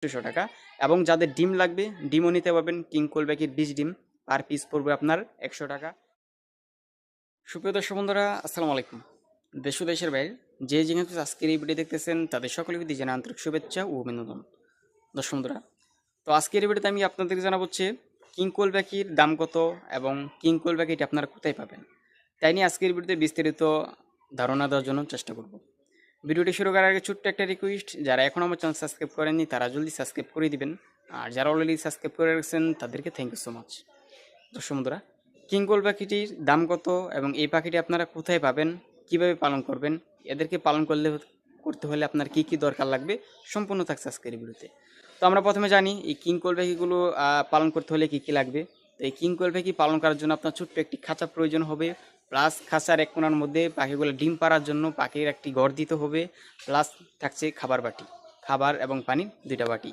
200 টাকা। এবং যাদের ডিম লাগবে ডিমও নিতে পারবেন, কিং কোয়েল পাখির 20 ডিম পার পিস পড়বে আপনার 100 টাকা। সুপ্রিয় দর্শক বন্ধুরা, আসসালামু আলাইকুম। দেশ ও দেশের বাইরে যে যেখানে আজকের এই ভিডিও দেখতেছেন তাদের সকলের প্রতি জানাই আন্তরিক শুভেচ্ছা ও অভিনন্দন। দর্শক বন্ধুরা, তো আজকের এই ভিডিওতে আমি আপনাদেরকে জানাবো হচ্ছে কিং কোয়েল পাখির দাম কত এবং কিং কোয়েল পাখিটি আপনারা কোথায় পাবেন, তাই নিয়ে আজকের ভিডিওতে বিস্তারিত ধারণা দেওয়ার জন্য চেষ্টা করব। ভিডিওটি শুরু করার আগে ছোট্ট একটা রিকোয়েস্ট, যারা এখন আমার চ্যানেল সাবস্ক্রাইব করেননি তারা জলদি সাবস্ক্রাইব করে দিবেন, আর যারা অলরেডি সাবস্ক্রাইব করে রেখেছেন তাদেরকে থ্যাংক ইউ সো মাচ। দর্শক বন্ধুরা, কিং কোয়েল পাখিটির দাম কত এবং এই পাখিটি আপনারা কোথায় পাবেন, কিভাবে পালন করবেন, এদেরকে পালন করতে হলে আপনার কি কি দরকার লাগবে সম্পূর্ণ থাকছে আজকের এই ভিডিওতে। তো আমরা প্রথমে জানি এই কিং কোয়েল পাখিগুলো পালন করতে হলে কি কি লাগবে। তো এই কিং কোয়েল পাখি পালন করার জন্য আপনার ছোট্ট একটি খাঁচা প্রয়োজন হবে, প্লাস খাঁচার এক কোণার মধ্যে পাখিগুলো ডিম পাড়ার জন্য পাখির একটি ঘর দিতে হবে, প্লাস থাকছে খাবার বাটি, খাবার এবং পানি 2টা বাটি।